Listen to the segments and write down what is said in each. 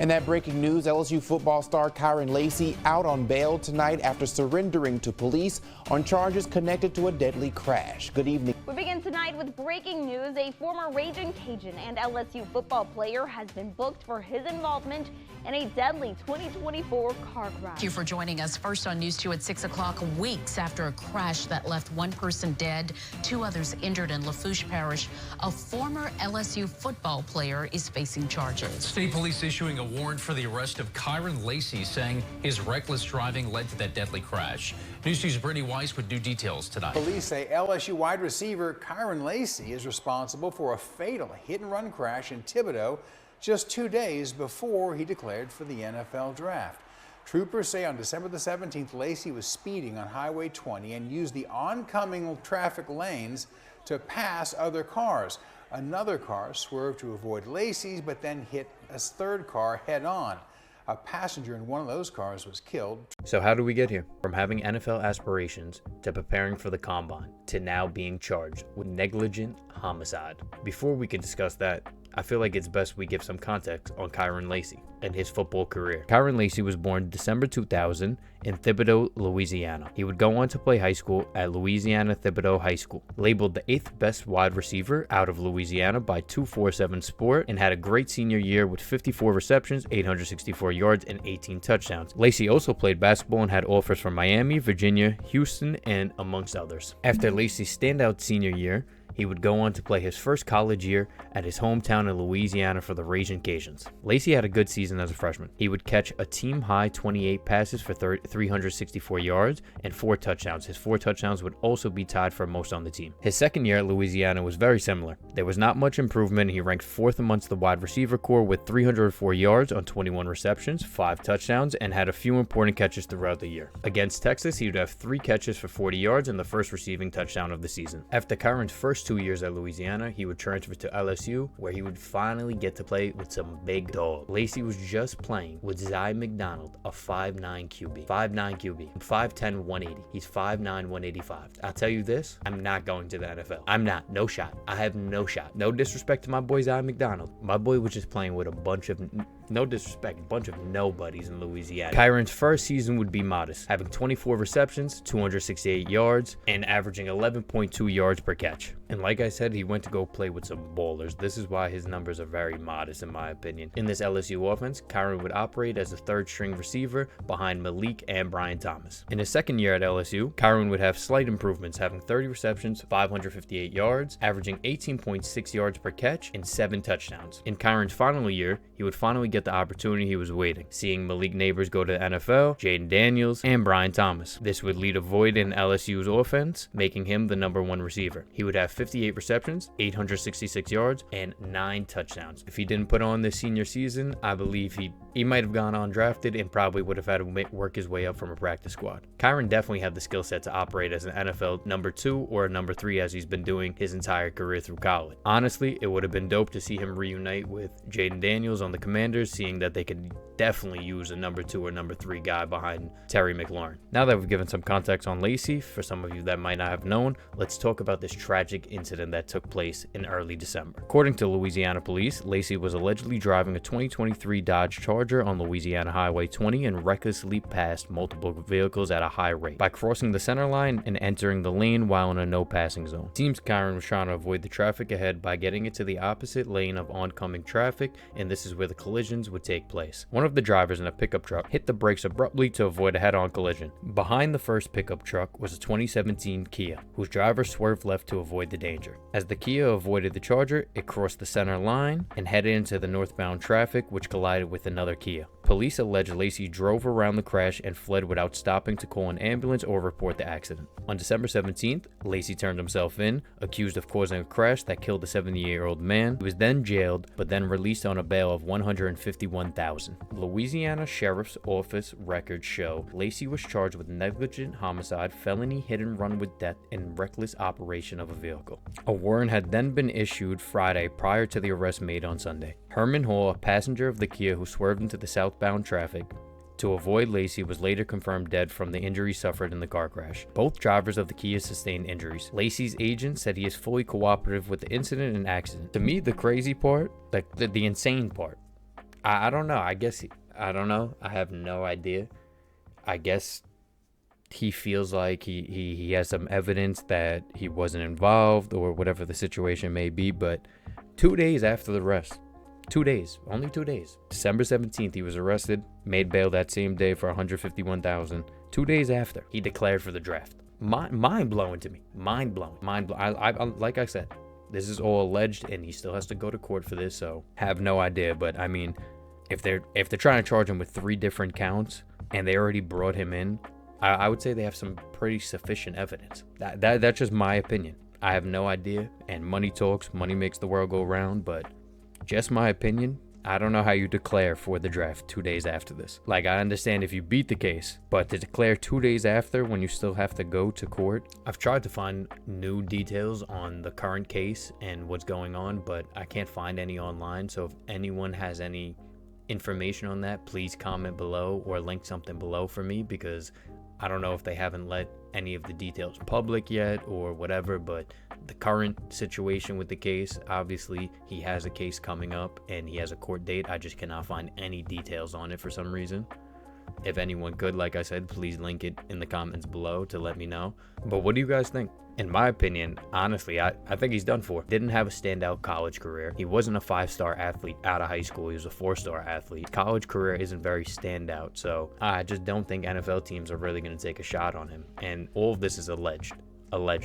And that breaking news, LSU football star Kyren Lacy out on bail tonight after surrendering to police on charges connected to a deadly crash. Good evening. We begin tonight with breaking news. A former Raging Cajun and LSU football player has been booked for his involvement in a deadly 2024 car crash. Thank you for joining us first on News 2 at 6 o'clock, weeks after a crash that left one person dead, 2 others injured in Lafourche Parish. A former LSU football player is facing charges. State police issuing a warrant for the arrest of Kyren Lacy, saying his reckless driving led to that deadly crash. News 2's Brittany Weiss with new details tonight. Police say LSU wide receiver Kyren Lacy is responsible for a fatal hit-and-run crash in Thibodaux just 2 days before he declared for the NFL draft. Troopers say on December the 17th, Lacy was speeding on Highway 20 and used the oncoming traffic lanes to pass other cars. Another car swerved to avoid Lacy's, but then hit a third car head-on. A passenger in one of those cars was killed. So how do we get here? From having NFL aspirations to preparing for the combine to now being charged with negligent homicide. Before we can discuss that, I feel like it's best we give some context on Kyren Lacy and his football career. Kyren Lacy was born December 2000 in Thibodaux, Louisiana. He would go on to play high school at Louisiana Thibodaux High School, labeled the 8th best wide receiver out of Louisiana by 247 Sport, and had a great senior year with 54 receptions, 864 yards, and 18 touchdowns. Lacy also played basketball and had offers from Miami, Virginia, Houston, and amongst others. After Lacy's standout senior year, he would go on to play his first college year at his hometown in Louisiana for the Raging Cajuns. Lacy had a good season as a freshman. He would catch a team-high 28 passes for 364 yards and 4 touchdowns. His 4 touchdowns would also be tied for most on the team. His second year at Louisiana was very similar. There was not much improvement. He ranked 4th amongst the wide receiver corps with 304 yards on 21 receptions, 5 touchdowns, and had a few important catches throughout the year. Against Texas, he would have 3 catches for 40 yards and the first receiving touchdown of the season. After Kyren's first 2 years at Louisiana, he would transfer to LSU, where he would finally get to play with some big dogs. Lacy was just playing with Zy McDonald, a 5'9 QB. 5'9 QB. 5'10", 180. He's 5'9", 185. I'll tell you this, I'm not going to the NFL. I'm not. No shot. I have no shot. No disrespect to my boy Zy McDonald. My boy was just playing with a bunch of, no disrespect, a bunch of nobodies in Louisiana. Kyren's first season would be modest, having 24 receptions, 268 yards, and averaging 11.2 yards per catch. And like I said, he went to go play with some ballers. This is why his numbers are very modest in my opinion. In this LSU offense, Kyren would operate as a 3rd string receiver behind Malik and Brian Thomas. In his second year at LSU, Kyren would have slight improvements, having 30 receptions, 558 yards, averaging 18.6 yards per catch, and 7 touchdowns. In Kyren's final year, he would finally get the opportunity he was waiting, seeing Malik Neighbors go to the NFL, Jaden Daniels, and Brian Thomas. This would lead a void in LSU's offense, making him the #1 receiver. He would have 58 receptions, 866 yards, and 9 touchdowns. If he didn't put on this senior season, I believe he might have gone undrafted and probably would have had to work his way up from a practice squad. Kyren definitely had the skill set to operate as an NFL #2 or a #3 as he's been doing his entire career through college. Honestly, it would have been dope to see him reunite with Jaden Daniels on the Commanders, seeing that they could definitely use a #2 or #3 guy behind Terry McLaurin. Now that we've given some context on Lacy, for some of you that might not have known, let's talk about this tragic incident that took place in early December. According to Louisiana police, Lacy was allegedly driving a 2023 Dodge Charger on Louisiana Highway 20 and recklessly passed multiple vehicles at a high rate by crossing the center line and entering the lane while in a no passing zone. It seems Kyren was trying to avoid the traffic ahead by getting into the opposite lane of oncoming traffic, and this is where the collisions would take place. One of the drivers in a pickup truck hit the brakes abruptly to avoid a head-on collision. Behind the first pickup truck was a 2017 Kia, whose driver swerved left to avoid the danger. As the Kia avoided the Charger, it crossed the center line and headed into the northbound traffic, which collided with another Kia. Police allege Lacy drove around the crash and fled without stopping to call an ambulance or report the accident. On December 17th, Lacy turned himself in, accused of causing a crash that killed the 78-year-old man. He was then jailed, but then released on a bail of $151,000. Louisiana Sheriff's Office records show Lacy was charged with negligent homicide, felony hit and run with death, and reckless operation of a vehicle. A warrant had then been issued Friday prior to the arrest made on Sunday. Herman Hall, a passenger of the Kia who swerved into the southbound traffic to avoid Lacy, was later confirmed dead from the injuries suffered in the car crash. Both drivers of the Kia sustained injuries. Lacy's agent said he is fully cooperative with the incident and accident. To me, the crazy part, the insane part, I don't know. I don't know. I have no idea. I guess he feels like he has some evidence that he wasn't involved or whatever the situation may be. But 2 days after the arrest, 2 days, only 2 days, December 17th, he was arrested, made bail that same day for $151,000. 2 days after, he declared for the draft. Mind blowing to me. Mind blowing. I like I said, this is all alleged, and he still has to go to court for this. So have no idea. But I mean, if they're trying to charge him with 3 different counts and they already brought him in, I would say they have some pretty sufficient evidence. That's just my opinion. I have no idea. And money talks. Money makes the world go round. But just my opinion. I don't know how you declare for the draft 2 days after this. Like, I understand if you beat the case, but to declare 2 days after when you still have to go to court. I've tried to find new details on the current case and what's going on, but I can't find any online. So if anyone has any information on that, please comment below or link something below for me, because I don't know if they haven't let any of the details public yet or whatever. But the current situation with the case, obviously he has a case coming up and he has a court date. I just cannot find any details on it for some reason. If anyone could, like I said, please link it in the comments below to let me know. But what do you guys think? In my opinion, honestly, I think he's done for. Didn't have a standout college career. He wasn't a 5-star athlete out of high school. He was a 4-star athlete. College career isn't very standout. So I just don't think NFL teams are really going to take a shot on him. And all of this is alleged,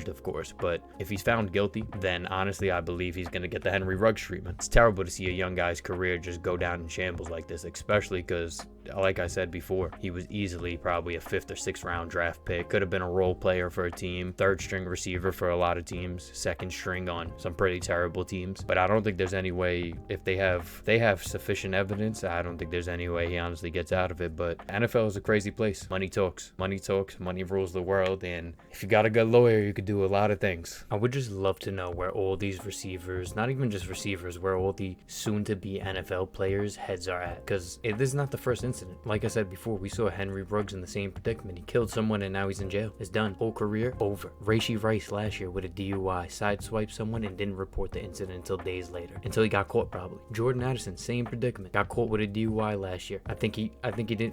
of course. But if he's found guilty, then honestly, I believe he's going to get the Henry Ruggs treatment. It's terrible to see a young guy's career just go down in shambles like this, especially because, like I said before, he was easily probably a 5th or 6th round draft pick. Could have been a role player for a team, 3rd string receiver for a lot of teams, 2nd string on some pretty terrible teams. But I don't think there's any way, if they have sufficient evidence, I don't think there's any way he honestly gets out of it. But NFL is a crazy place. Money talks. Money talks. Money rules the world. And if you got a good lawyer, you could do a lot of things. I would just love to know where all these receivers, not even just receivers, where all the soon-to-be NFL players' heads are at. Because this is not the first incident. Like I said before, we saw Henry Ruggs in the same predicament. He killed someone and now he's in jail. It's done. Whole career over. Rashee Rice last year with a DUI, sideswiped someone and didn't report the incident until days later. Until he got caught, probably. Jordan Addison, same predicament. Got caught with a DUI last year. I think he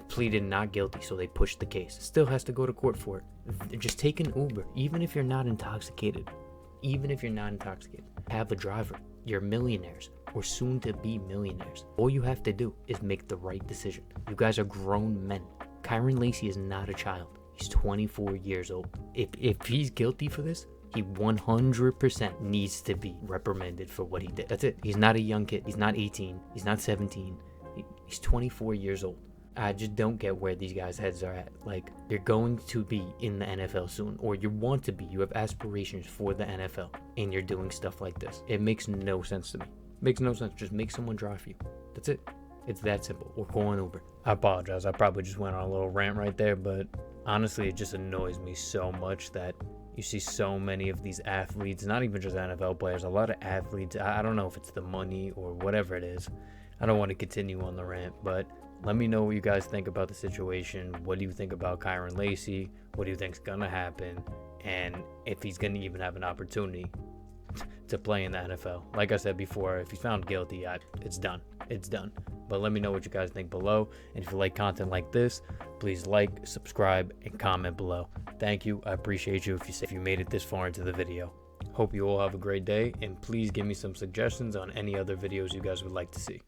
pleaded not guilty, so they pushed the case. Still has to go to court for it. Just take an Uber, even if you're not intoxicated. Have a driver. You're millionaires, or soon to be millionaires. All you have to do is make the right decision. You guys are grown men. Kyren Lacy is not a child. He's 24 years old. If he's guilty for this, he 100% needs to be reprimanded for what he did. That's it. He's not a young kid. He's not 18. He's not 17. He's 24 years old. I just don't get where these guys' heads are at. Like, you're going to be in the NFL soon, or you want to be. You have aspirations for the NFL, and you're doing stuff like this. It makes no sense to me. Makes no sense. Just make someone drive for you. That's it. It's that simple. Or call an Uber. I apologize. I probably just went on a little rant right there, but honestly, it just annoys me so much that you see so many of these athletes, not even just NFL players, a lot of athletes. I don't know if it's the money or whatever it is. I don't want to continue on the rant, but let me know what you guys think about the situation. What do you think about Kyren Lacy? What do you think's gonna happen? And if he's gonna even have an opportunity to play in the NFL. Like I said before, if he's found guilty, it's done. It's done. But let me know what you guys think below. And if you like content like this, please like, subscribe, and comment below. Thank you. I appreciate you if you made it this far into the video. Hope you all have a great day, and please give me some suggestions on any other videos you guys would like to see.